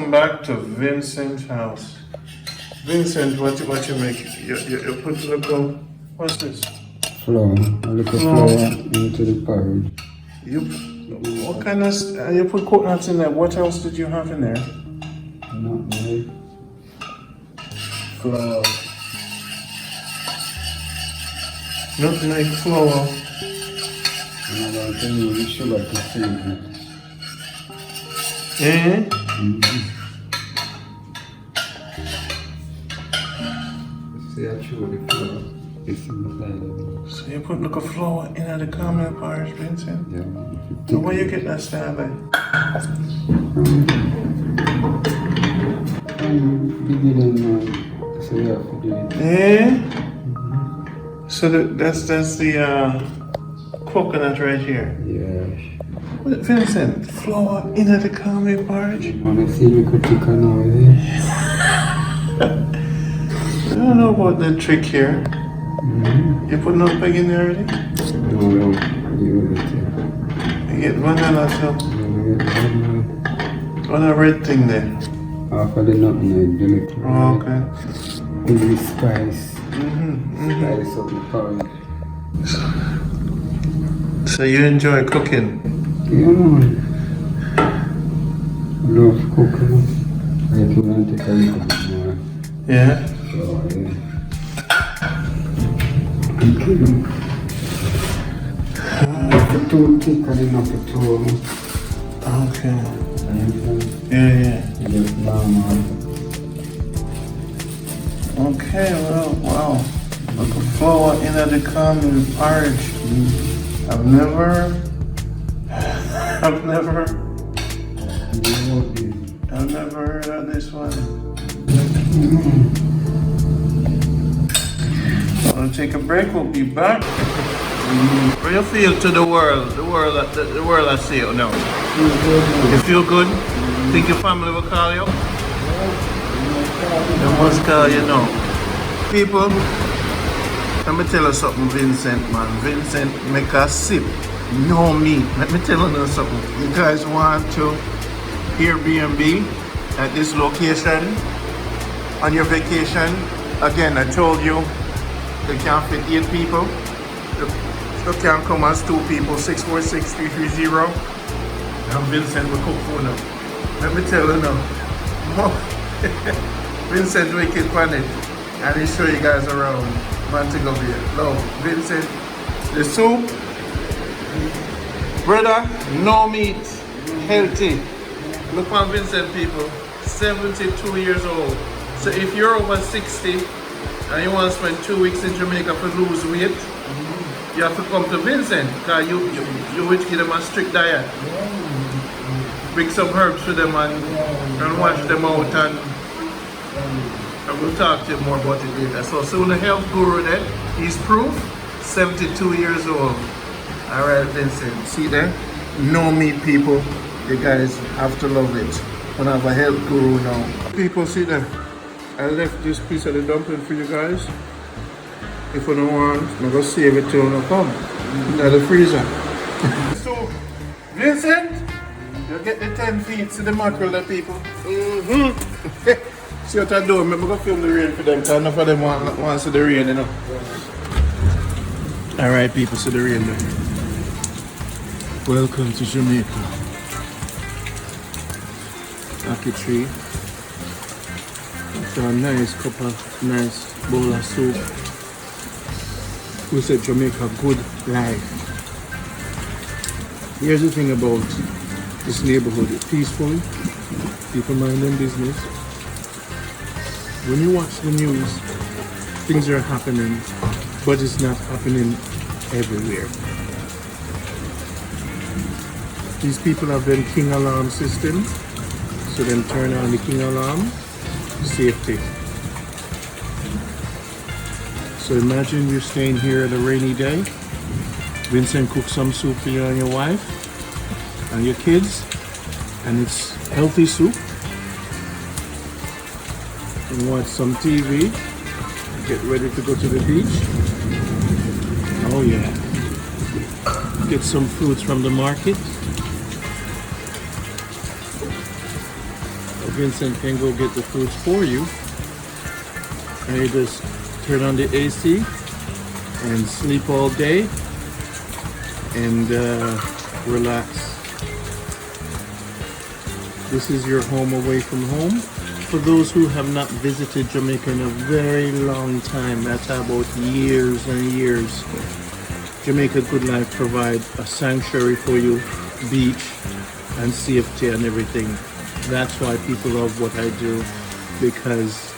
Welcome back to Vincent's house. Vincent, what you make? You put the little, what's this? Flour. A little flour into the porridge. What kind of, you put coconuts in there. What else did you have in there? Nutmeg. Flour. Nutmeg, flour. And I'm going to use the sugar to sweeten it. See, I chew the flour. It's inside. So you put like flour in the caramel porridge, Vincent? Yeah. So where you get that style then? Beginning, so you have to do it. So that's the coconut right here. Yeah. Vincent, flour in the caramel porridge? Want to see me cook chicken now, is it? I don't know about the trick here. You put nutmeg in there already? No, you get it. You get vanilla too. On a red thing there. Half of the nutmeg, the little. Oh, okay. The spice. Spice of the porridge. So you enjoy cooking? Yeah, man. Love cooking. I can want to take a little bit more. Yeah? So, yeah. Okay. Not too thick and not too. Okay. Yeah. Yeah. Just warm up. Okay, well, wow. Look at flour in the caramel porridge. I've never heard of this one. I'm gonna take a break. We'll be back. How you feel to the world? The world I see it now. You feel good? Think your family will call you? They must call you now. People, let me tell you something, Vincent, man. Vincent make a sip. No meat. Let me tell you something. You guys want to Airbnb at this location on your vacation? Again, I told you they can't fit 8 people. You can come as 2 people. 646-330. And Vincent will cook for them. Let me tell you now. Vincent wicked on it. And he show you guys around Montego Bay. Love, Vincent. The soup, brother, no meat, healthy. Look on Vincent, people, 72 years old. So if you're over 60 and you want to spend 2 weeks in Jamaica to lose weight, you have to come to Vincent because you will give them a strict diet. Bring some herbs for them and wash them out, and we'll talk to you more about it later. So soon the health guru there, he's proof, 72 years old. Alright, Vincent, see there? No meat, people. You guys have to love it. I'm gonna have a health guru now. People, see there? I left this piece of the dumpling for you guys. If you don't want, I'm gonna save it till you come. In the freezer. So, Vincent, you get the 10 feet to the mackerel there, people. See what I do? I'm gonna film the rain for them, because enough of them want to see the rain, you know. Alright, people, see the rain there. Welcome to Jamaica. Aki tree. It's a nice cup of nice bowl of soup. We said Jamaica, good life. Here's the thing about this neighborhood. It's peaceful. People mind their business. When you watch the news, things are happening, but it's not happening everywhere. These people have them King alarm system, so then turn on the King alarm, safety. So imagine you're staying here on a rainy day. Vincent cooks some soup for you and your wife and your kids, and it's healthy soup. And watch some TV, get ready to go to the beach. Oh yeah. Get some fruits from the market. Vincent can go get the foods for you. And you just turn on the AC and sleep all day and relax. This is your home away from home. For those who have not visited Jamaica in a very long time, that's about years and years, Jamaica Good Life provides a sanctuary for you, beach and safety and everything. That's why people love what I do, because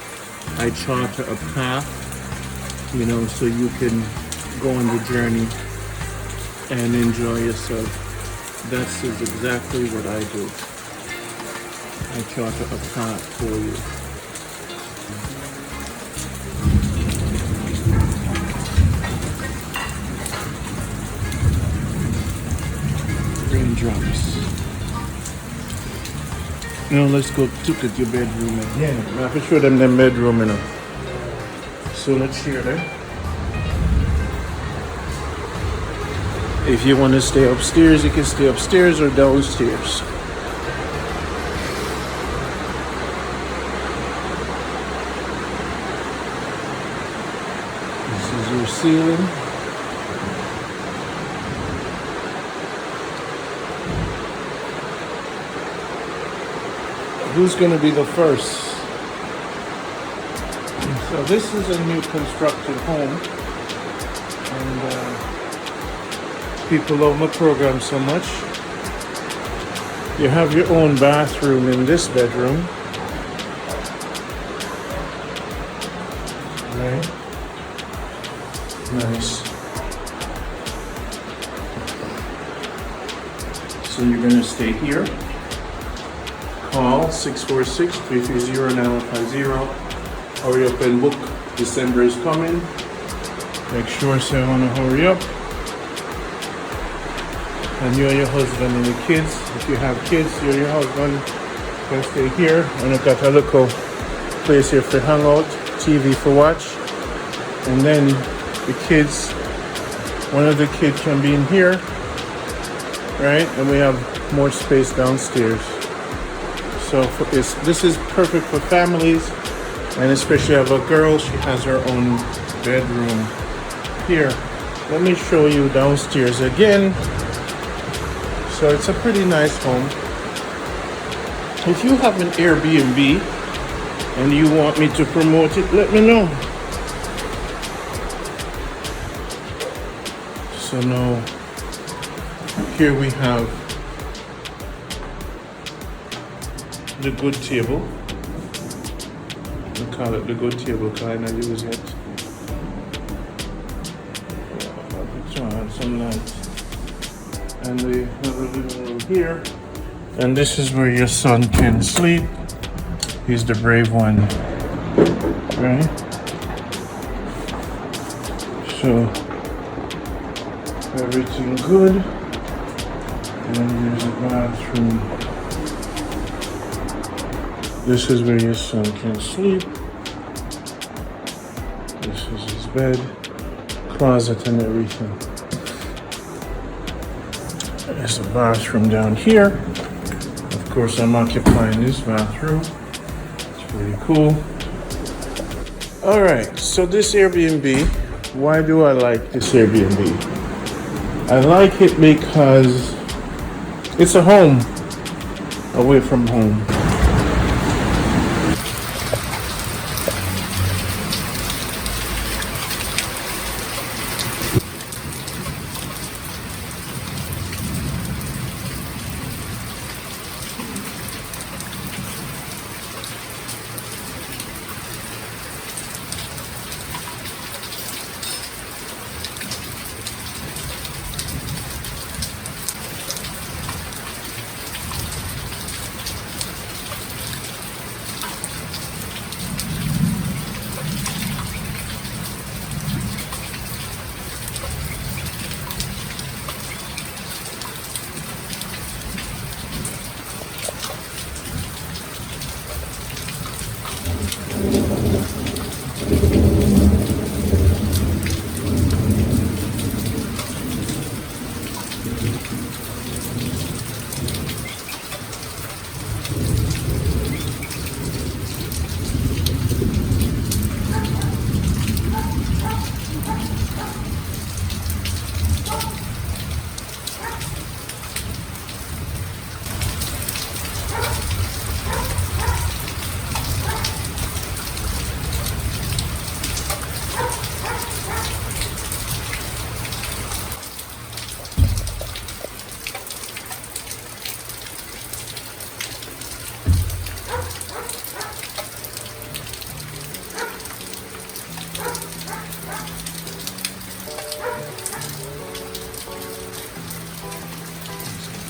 I charter a path, you know, so you can go on the journey and enjoy yourself. That's exactly what I do. I charter a path for you. Raindrops. Now let's go look at your bedroom again. I have to show them bedroom, you know. So let's share there. If you want to stay upstairs, you can stay upstairs or downstairs. This is your ceiling. Who's going to be the first? So this is a new constructed home, and people love my program so much. You have your own bathroom in this bedroom. Right? Nice. So you're going to stay here. Call 646-330-9150. Hurry up and book. December is coming. Make sure so I want to hurry up. And you and your husband and the kids. If you have kids, you and your husband can stay here. And I've got a little place here for hangout, TV for watch. And then the kids, one of the kids can be in here, right? And we have more space downstairs. So this is perfect for families, and especially have a girl, she has her own bedroom here. Let me show you downstairs again. So it's a pretty nice home. If you have an Airbnb and you want me to promote it, let me know. So now, here we have the good table. We call it the good table because I not use it. Some lights. And we have a living room here. And this is where your son can sleep. He's the brave one. Right? So everything good. And then there's a bathroom. This is where your son can sleep. This is his bed, closet and everything. There's a bathroom down here. Of course, I'm occupying this bathroom. It's pretty cool. All right, so this Airbnb, why do I like this Airbnb? I like it because it's a home away from home.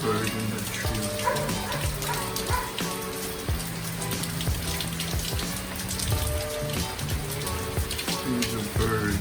bird in the tree. See the bird.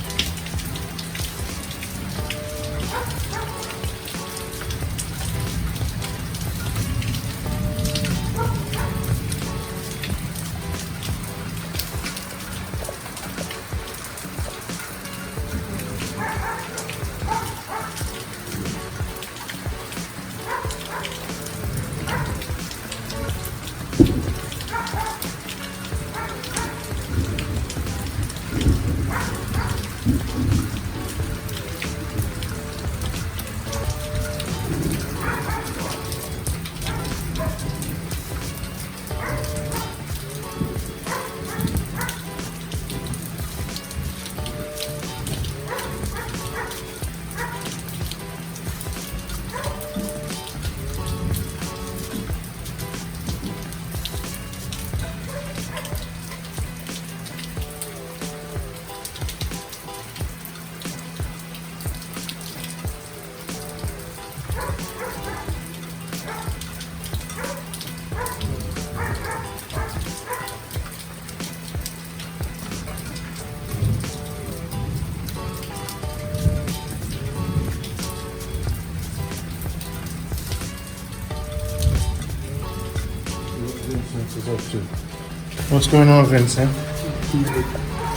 What's going on, Vincent?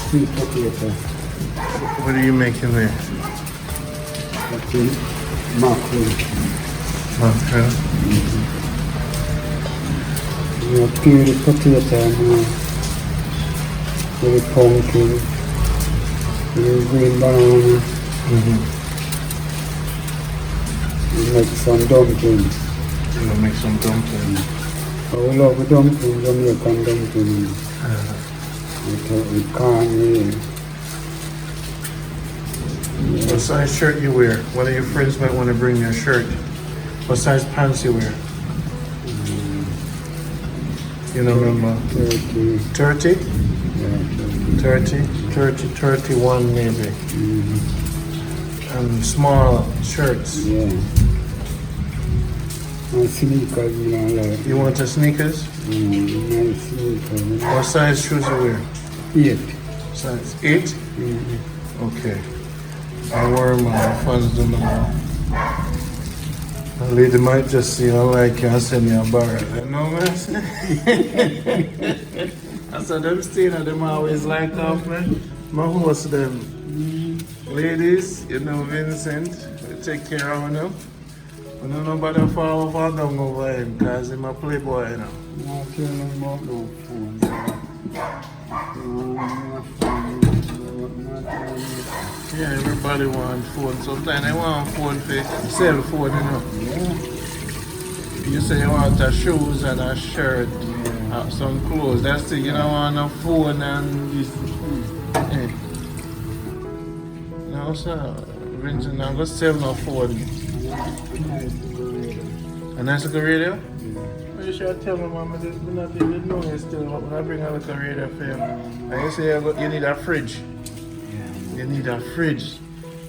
Sweet potato. What are you making there? Mackerel. Mackerel. You peel the potato and with the pumpkin, with the green banana. You make some dumplings. You're gonna make some dumplings. I love the dumplings, Jamaican dumplings. With corn here. What size shirt you wear? One of your friends might want to bring you a shirt. What size pants you wear? You know, remember? 30. 30? Yeah, 30? 30, 31 maybe. And small shirts. Yeah. And sneakers, you know, like. You want the sneakers? Nice sneakers. What size shoes you wear? 8. Size 8? Okay. I wear my funds to know. The lady might just see I like you and send you a bar. I know what I'm saying? I said them staying at them always like off me. My host them. Ladies, you know Vincent, we take care of him. We don't know about the fall of our down over him because he's a playboy, you know. No feeling about no phone. Yeah, everybody wants phone. Sometimes they want phone for cell phone, you know. Yeah. You say you want a shoes and a shirt, some clothes. That's it. You don't want a phone and this. Hey. No, sir. Vincent, I'm going to sell no phone. A nice little radio? Well, you should tell me, Mama, we're not even know you still. When I bring a little radio for you, and you say you need a fridge. You need a fridge.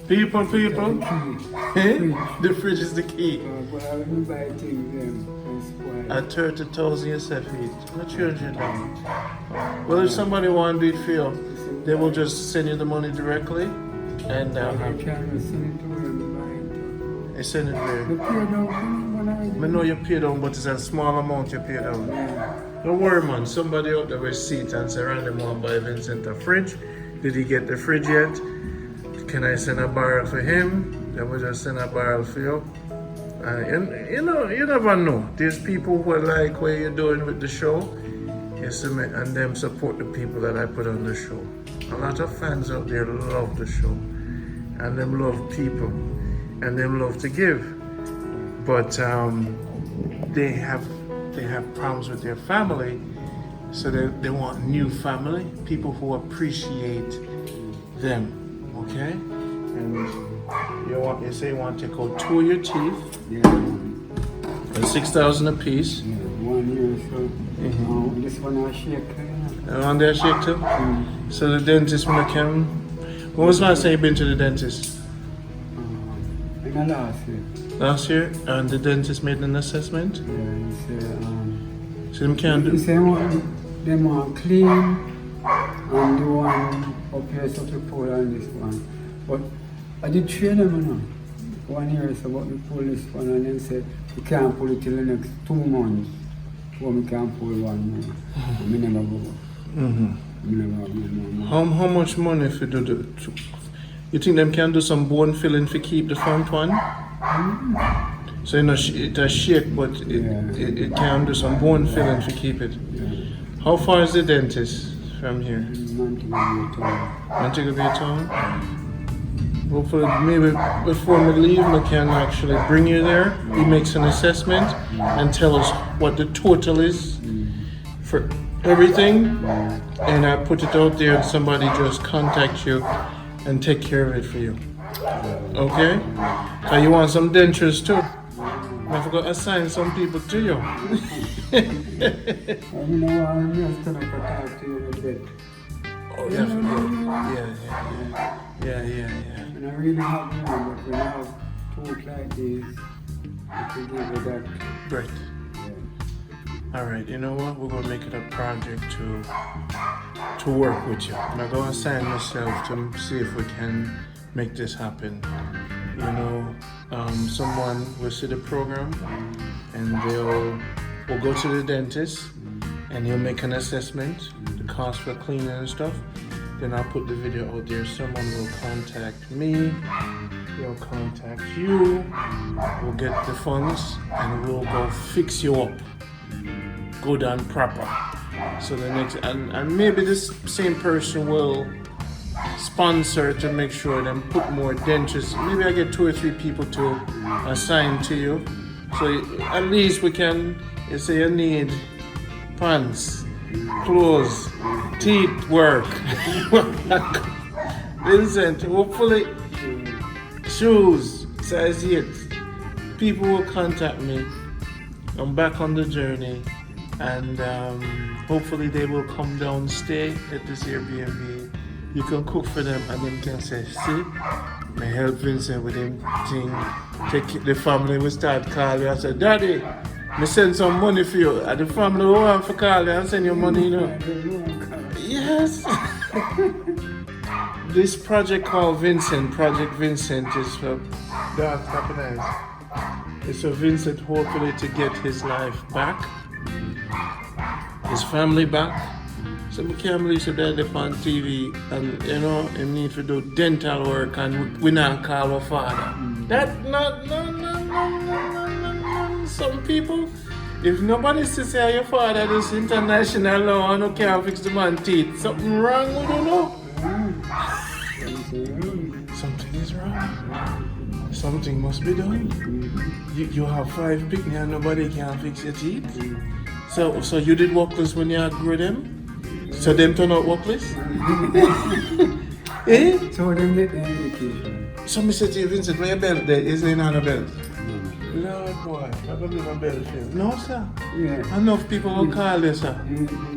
People. The fridge is the key. At 30,000 yourself eat. What children do? Well, if somebody want to do it for you, they will just send you the money directly. And they send it where? I know you pay down, but it's a small amount you pay down. Don't worry, man. Somebody out there will see it and say, random one by Vincent a fridge. Did he get the fridge yet? Can I send a barrel for him? Then we'll just send a barrel for you. And you know, you never know. There's people who like what you're doing with the show. And them support the people that I put on the show. A lot of fans out there love the show. And them love people. And them love to give. But they have problems with their family. So they want new family, people who appreciate them, okay? And you say you want to take out 2 of your teeth, and 6,000 a piece. Yeah, 1 year so. This one I shake. And on there shake too? So the dentist when I came, when was the last time you been to the dentist? In the last year. Last year, and the dentist made an assessment. Yeah, he said, So them can't he do. said they want clean and the one up here so to pull on this one. But I did train them, 1 year, so what we pull this one and then said we can't pull it till the next 2 months. Or we can pull one more. We never go. We never go more. How much money if you do the? You think them can do some bone filling to keep the front one? So you know it does shake, but it can do some bone filling to keep it. How far is the dentist from here? Montego Bay Town. Hopefully, maybe before we leave, we can actually bring you there. He makes an assessment and tell us what the total is for everything. And I put it out there and somebody just contact you and take care of it for you. Okay? So you want some dentures too? I forgot to assign some people to you. I'm just going to talk to you a bit. Oh, yeah. And I really have one, but when I have talk like this, I can give you that. Great. Yeah. All right, you know what? We're gonna make it a project to work with you. I'm gonna assign myself to see if we can make this happen. You know, someone will see the program and we'll go to the dentist and he'll make an assessment, the cost for cleaning and stuff. Then I'll put the video out there. Someone will contact me, they'll contact you, we'll get the funds and we'll go fix you up. Go down proper. So the next, and maybe this same person will sponsor to make sure them put more dentures. Maybe I get 2 or 3 people to assign to you. So at least we can, you say you need pants, clothes, teeth work. Vincent, hopefully shoes, size 8. People will contact me. I'm back on the journey and hopefully they will come down, stay at this Airbnb. You can cook for them and them can say, see, I help Vincent with him thing. Take the family will start calling and say, Daddy, me send some money for you. And the family will want to call you and send you money, you know. Yes. This project called Vincent, Project Vincent is for dark happiness. It's for Vincent hopefully to get his life back, his family back. So we can't believe that they're on TV and you know, he need to do dental work and we not call our father. That no. Some people, if nobody says say your father does international law and you can't fix the man's teeth, something wrong with you know? Something is wrong. Something must be done. You have 5 picnic and nobody can fix your teeth. So you did workless when you grew them? So them turn out workless? Eh? So them get the education. So me say to you, Vincent, where your belt there? Is there not a belt? Lord boy, I don't give a belt for you. No sir. Yeah. Enough people will call you sir.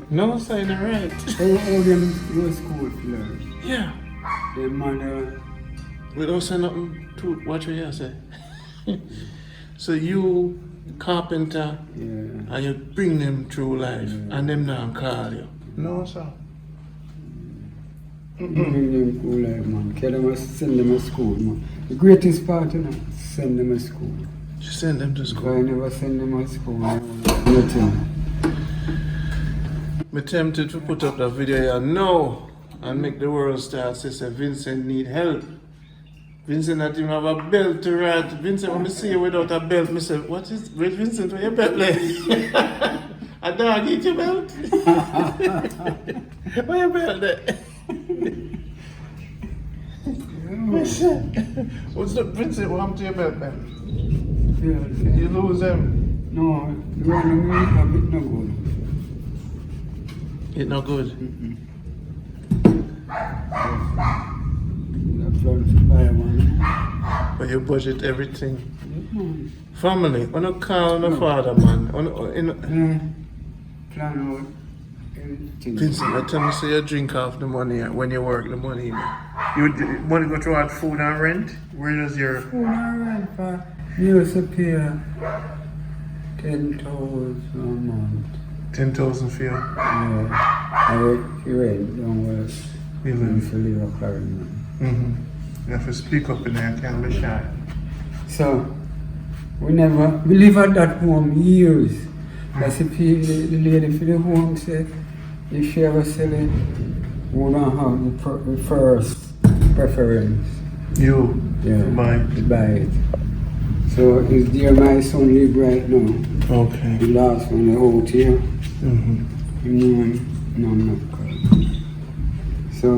No sir, you're right. All them go to school for learn. Yeah. Their mother. We don't say nothing to what you say. So you carpenter and you bring them through life and them now call you. No sir. Bring them cool life, man. Send them to school, man. The greatest part, you know, send them to school. You send them to If school. I never send them to school, nothing. I'm tempted to put up that video here now and make the world start say Vincent need help. Vincent not even have a belt to ride. Vincent, when I see you without a belt, I say, what is, wait Vincent, where your belt like? A dog eat your belt? Where your belt there? What's the Vincent, what happened to your belt man? You lose them? No, the one in America, it's no good. It's not good. But you budget everything. Family, on a call on a father man. Plan out things. Vincent, I tell me, say you drink off the money when you work the money. You want to go toward food and rent? Where does your... Food and rent for... You used to pay 10,000 a month. 10,000 for you? Yeah. I work rent, don't work. You I live. used to live up there. You have to speak up in there, can't be shy. So, we live at that home years. That's if the lady for the home said, if she ever sell it, we don't have the first preference. You? Yeah, To to buy it. So it's there my son live right now. Okay. The last one, the out here. Mm-hmm. No, I'm not correct. So,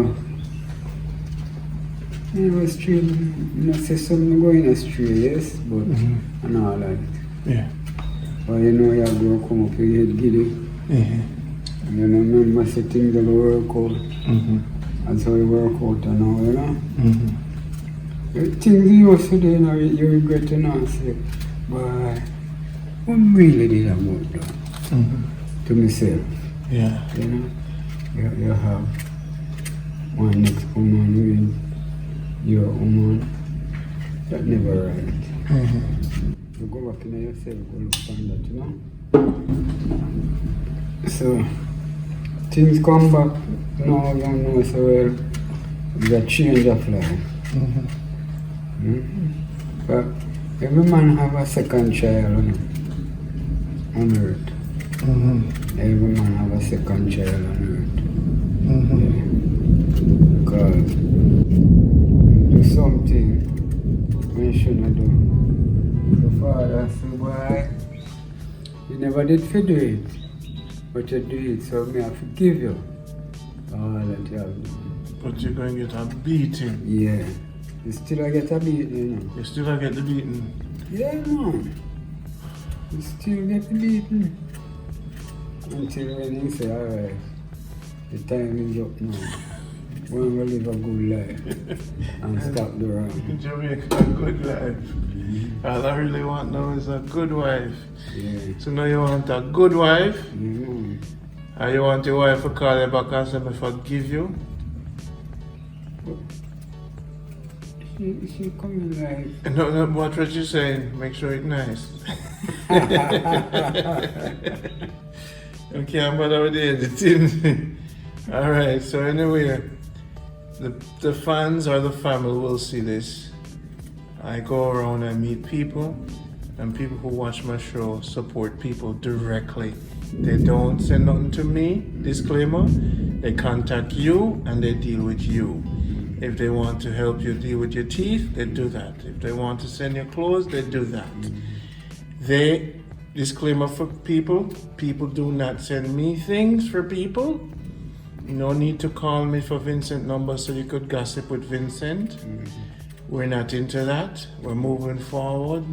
anyway, straight, you know, say something going astray, yes, but I know I like it. Yeah. But you know, you have to come up with your head giddy. And you know, remember, say things that work out. That's how you work out now, you know? The things you used to do, you know, you regret to not say, but what really did about that? To myself. Yeah. You know, you have one next woman with your woman. That never right. You go back in yourself, go look for that, you know. So things come back now, you know, so well, it's a change of life. But every man have a second child on earth. Every man have a second child on earth. Because do something when you shouldn't do. So father said, boy, you never did for do it, but you do it, so may I forgive you all that you have done. But you're going to get a beating. Yeah. You still get a beating, you know. You still get the beating. Yeah, man. You still get the beating. Until when you say, alright, the time is up now. We're going to live a good life and stop the wrong. Jamaica, a good life. All I really want now is a good wife. Yeah. So now you want a good wife, Mm-hmm. and you want your wife to call you back and say, I forgive you. She coming like... No, what was you saying? Make sure it's nice. Okay, I'm bother with the editing. Alright, so anyway, the fans or the family will see this. I go around and meet people, and people who watch my show support people directly. They don't send nothing to me, disclaimer. They contact you and they deal with you. If they want to help you deal with your teeth, they do that. If they want to send you clothes, they do that. Disclaimer for people do not send me things for people. No need to call me for Vincent number so you could gossip with Vincent. We're not into that. We're moving forward.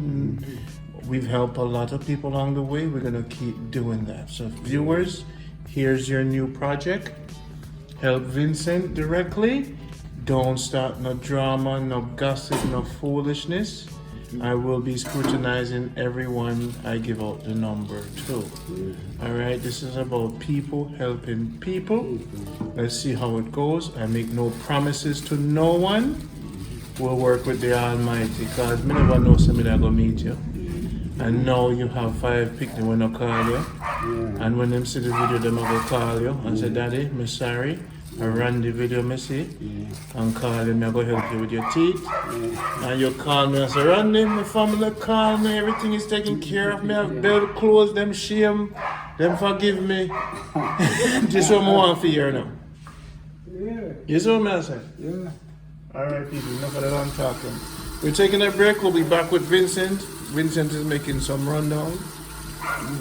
We've helped a lot of people along the way. We're gonna keep doing that. So viewers, here's your new project. Help Vincent directly. Don't start no drama, no gossip, no foolishness. I will be scrutinizing everyone I give out the number to. Alright, this is about people helping people. Let's see how it goes. I make no promises to no one. We'll work with the Almighty, because me never know somebody that go meet you. And now you have 5 picnic when I call you. And when them see the video, them I go call you and say, Daddy, me sorry. I ran the video, me see, and call you, I go help you with your teeth. And you call me and say, Randy, my family call me, everything is taken care of me, I've built clothes, them shame, them forgive me. This is what I want for you now. You see what I say? Yeah. Alright people, enough of that I'm talking. We're taking a break, we'll be back with Vincent. Vincent is making some rundown.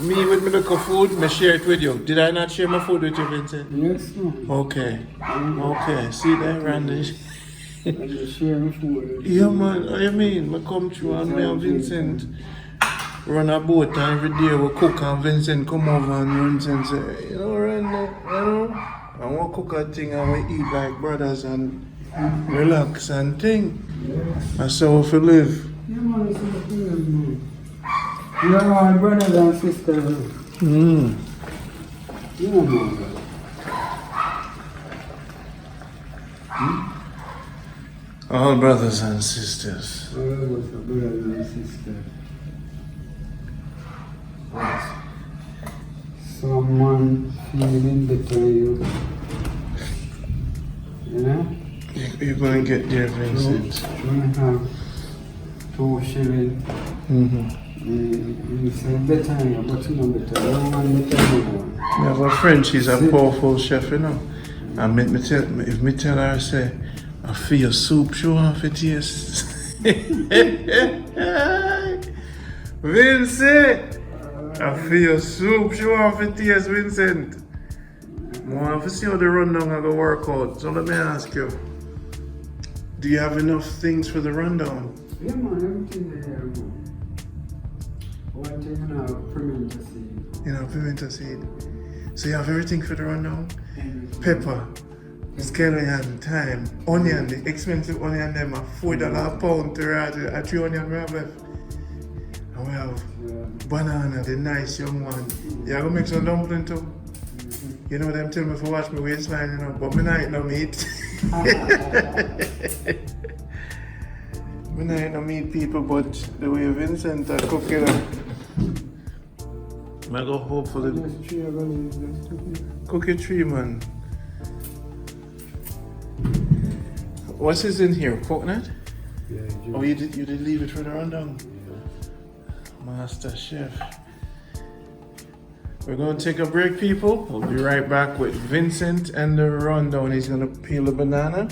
Me with my local food, I share it with you. Did I not share my food with you, Vincent? Yes, man. Okay. Okay. See that, Randy? And you share the food. Yeah, man. What you mean? I come through and me and Vincent run a boat and every day we cook and Vincent come over and Vincent say, you know, Randy, I want to cook a thing and we eat like brothers and relax and think. That's how we live. Yeah, man, it's a thing, man. You are my brothers and sisters. Mm. Yeah, man. All brothers and sisters. All of us are brothers and sisters. Someone feeling better, you know? You're going to get there, Vincent. You have 2 shillings. You say better, but you know better. You don't want better. I have a friend, she's a powerful chef, you know. And if me tell her, say, I feel your soup, she want to taste. Vincent! I feel your soup, she want to taste, Vincent. I want to see how the rundown I go work out. So let me ask you, do you have enough things for the rundown? Yeah, man, everything there, man. One thing, you know, pimento seed. You know, pimento seed. So you have everything for the rundown? Pepper, scallion, thyme, onion, the expensive onion, them are $4 a pound to a 3 onion we have left. And we have banana, the nice young one. You gonna make some dumpling too? You know them tell me for watch me waistline, you know, but me not eat no meat. Me not eat no meat, people, but the way Vincent cook it up, I go hopefully cook it 3, man. What's this in here? Coconut? Yeah, Oh, you did leave it for the rundown? Master chef. We're gonna take a break, people. We'll be right back with Vincent and the rundown. He's gonna peel a banana.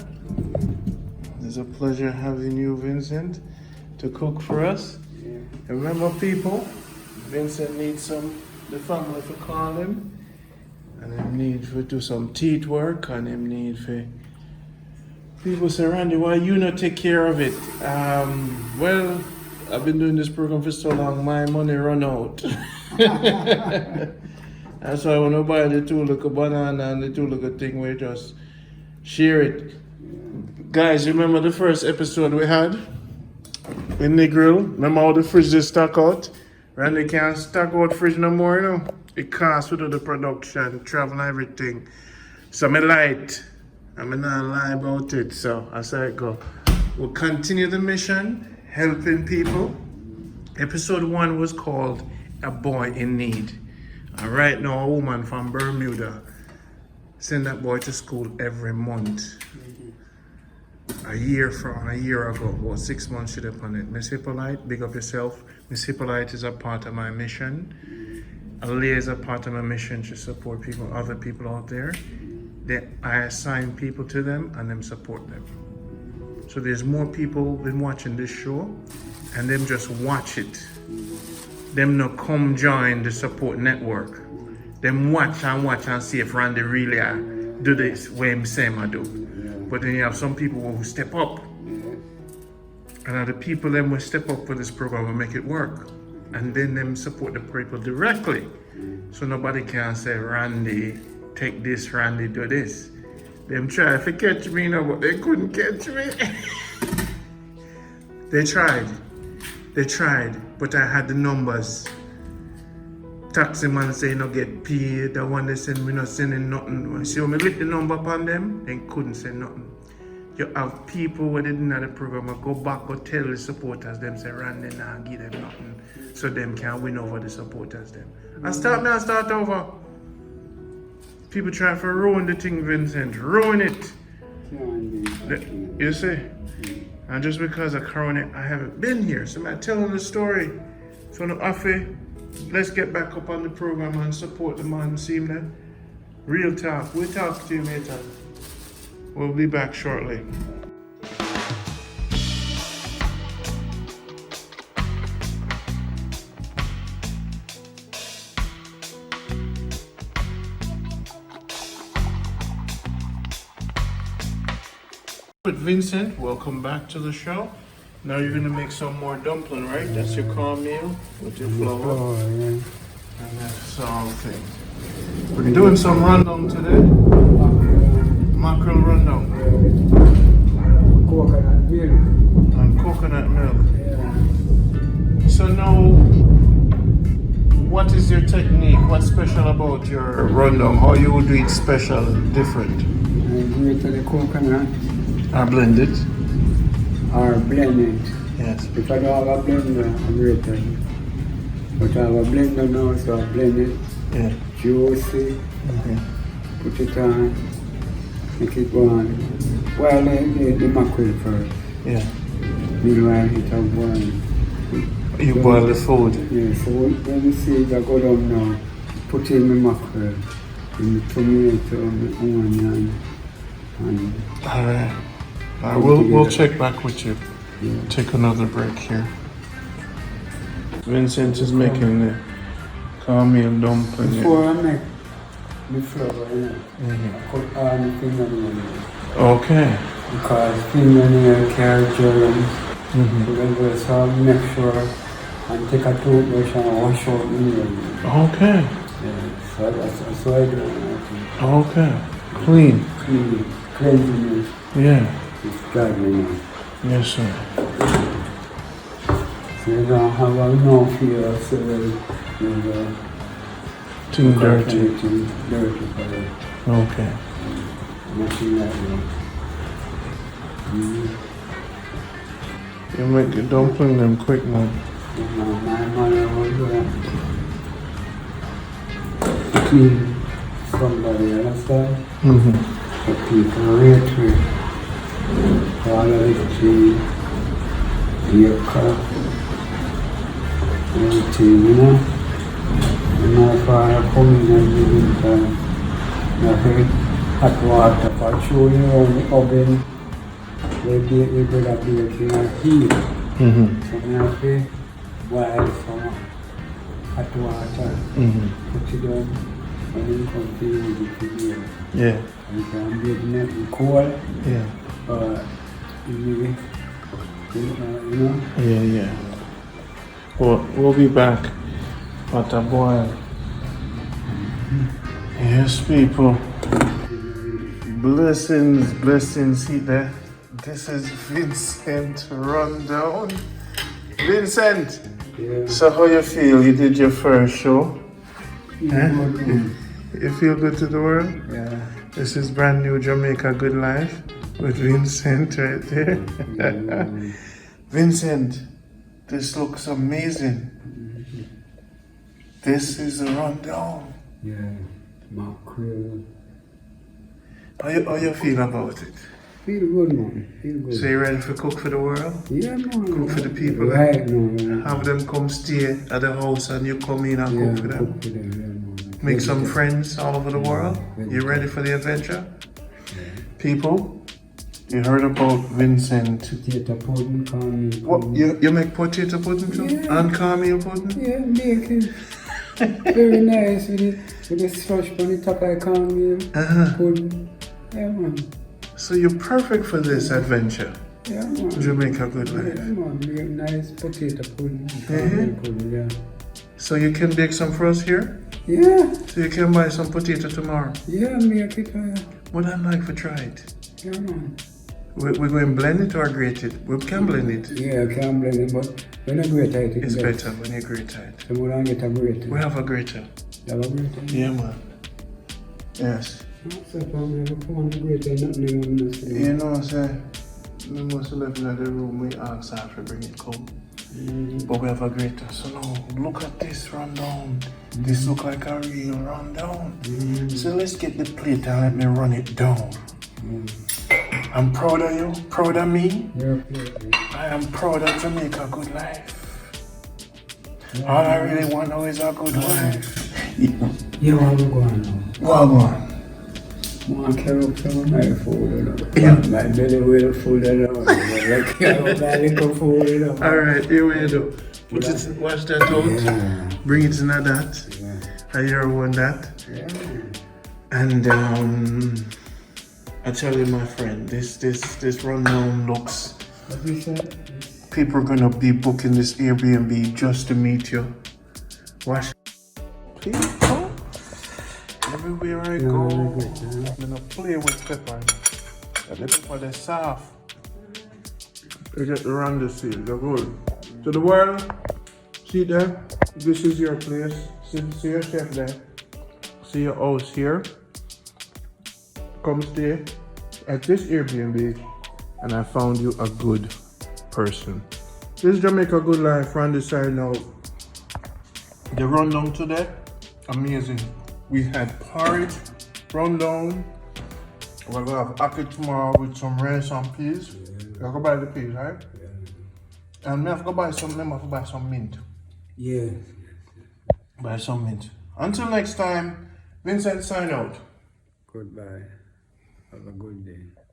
It's a pleasure having you, Vincent, to cook for us. Yeah. And remember, people, Vincent needs the family for call him, and him need for do some teeth work, and him need for people say, Randy, why you not take care of it? Well, I've been doing this program for so long, my money run out. That's why when I buy the 2 little banana and the 2 little thing, we just share it. Guys, remember the first episode we had in the grill? Remember how the fridge just stuck out? Randy can't stack out fridge no more, you know. It costs with the production, travel and everything. So me light. I'm not lie about it. So I say go. We'll continue the mission, helping people. Episode 1 was called A Boy in Need. And right now a woman from Bermuda send that boy to school every month. A year ago, about 6 months should have on it. Miss Hippolyte, big up yourself. Miss Hippolyte is a part of my mission. Aliyah is a part of my mission to support people, other people out there. I assign people to them and them support them. So there's more people been watching this show and them just watch it. Them not come join the support network. Them watch and see if Randy really do this way him say I do. But then you have some people who step up. And the people them will step up for this program and make it work. And then them support the people directly. So nobody can say, Randy, take this, Randy, do this. Them try to catch me now, but they couldn't catch me. They tried, but I had the numbers. Taxi man say no get paid, the one they send me not sending nothing. See when me lift the number upon them, they couldn't say nothing. You have people who didn't have the program go back or tell the supporters them say Randy nah give them nothing. So them can win over the supporters them. And start over. People try to ruin the thing, Vincent. Ruin it. You see? And just because of Corona, I haven't been here. So I'm telling the story. So no Afi, let's get back up on the program and support the man. See him there? Real talk. We'll talk to you later. We'll be back shortly. With Vincent, welcome back to the show. Now you're gonna make some more dumpling, right? That's your cornmeal with your flour. Oh, yeah. And that's salting. We're doing some rundown today. Mackerel rundown. Coconut milk. And coconut milk. Yeah. So now, what is your technique? What's special about your rundown? How you would do it special, different? I grate the coconut. Or blend it. or blend it. Yes. If I don't have a blender, I'm ready. But I have a blender now, so I blend it. Yeah. Juicy, Okay. put it on, make it go on. Well, the mackerel first. Yeah. Meanwhile, it will boil. You boil the food. Yeah, so when the seeds are go down now, put in the mackerel, in the tomato, the onion, and All right. We'll check back with you. yeah. Take another break here. Vincent is making the cornmeal dumpling. Before I make the flour, I put all the fingernails. Okay. Because fingernail carry germs. Mm-hmm. So I make sure and take a toothbrush and wash out the nails. Okay. Yeah, so I do it. Okay. Clean. Cleanliness. Yeah. It's godliness. Yes, sir. So you don't have no fear of Too dirty. Dirty for the Okay. nothing like that. You make the dumpling them quick, man. My mother was clean somebody understand? Mm-hmm. The people rate with all of the tea, everything, you know? And my father come in and give him time. Nothing hot water for show you on the oven. They bake the bread up here and heat. Mm-hmm. So I have to boil some hot water, put it on, and then continue with it here. Yeah. You can bake it in cold, Yeah. maybe, you know? Yeah. We'll be back at a boil. Yes, people. Blessings, see there. This is Vincent Rundown. Vincent! Yeah. So how you feel? You did your first show? Yeah. You feel good to the world? Yeah. This is brand new Jamaica Good Life with Vincent right there. Vincent, this looks amazing. This is a rundown. Yeah. Mackerel. How you feel about it? Feel good, man. Feel good. So you ready for cook for the world? Yeah, man. Cook for the people. Right, man. Have them come stay at the house and you come in and cook for them. Cook for them, yeah, man. Make some friends all over the world. You ready for the adventure? People, you heard about Vincent. Potato pudding, cornmeal. What, you make potato pudding too? Yeah. And cornmeal pudding? Yeah, make it. Very nice with the slush on the top of the cornmeal. Pudding. Yeah, man. So you're perfect for this adventure. Yeah, man. Jamaica Good Yeah, Life. man. Make nice potato pudding. Cornmeal pudding, yeah. So you can bake some for us here? Yeah. So you can buy some potato tomorrow? Yeah, make it. Would I like to try it? Yeah, man. We're going to blend it or grate it? We can blend it. Yeah, I can blend it, but when I grate it, It's better when you grate it. So we don't get a grater. We have a grater. You have a grater? Yeah, man. Yes. So if I'm going to put on the grater, nothing on this. You know, sir, we must have left in the room. We asked her to bring it home. But we have a grater. So now, look at this rundown. This look like a real rundown. So let's get the plate and let me run it down. I'm proud of you, proud of me. You're a plate, I am proud of Jamaica Good Life. All I really want now is a good wife. Yeah, what we going now? Wagwan. I carry up some of my food, yeah. My belly will full, I carry up my little food, Alright, here we go. Put it, wash that out. Yeah. Bring it in that. Yeah. I hear one that. Yeah. And I tell you, my friend, this rundown looks. What you said? People are gonna be booking this Airbnb just to meet you. Watch. People. Everywhere I go, I'm gonna play with pepper. And the pepper, they're soft. They get around the seal, they're good. To the world, see there? This is your place. See your chef there. See your house here. Come stay at this Airbnb and I found you a good person. This is Jamaica Good Life. Randy signing out. The rundown today, amazing. We had porridge, rundown. We're gonna have ackee tomorrow with some rice and peas. You're gonna buy the peas, right? Yeah. And I have to buy some mint. Yes. Buy some mint. Until next time, Vincent sign out. Goodbye. Have a good day.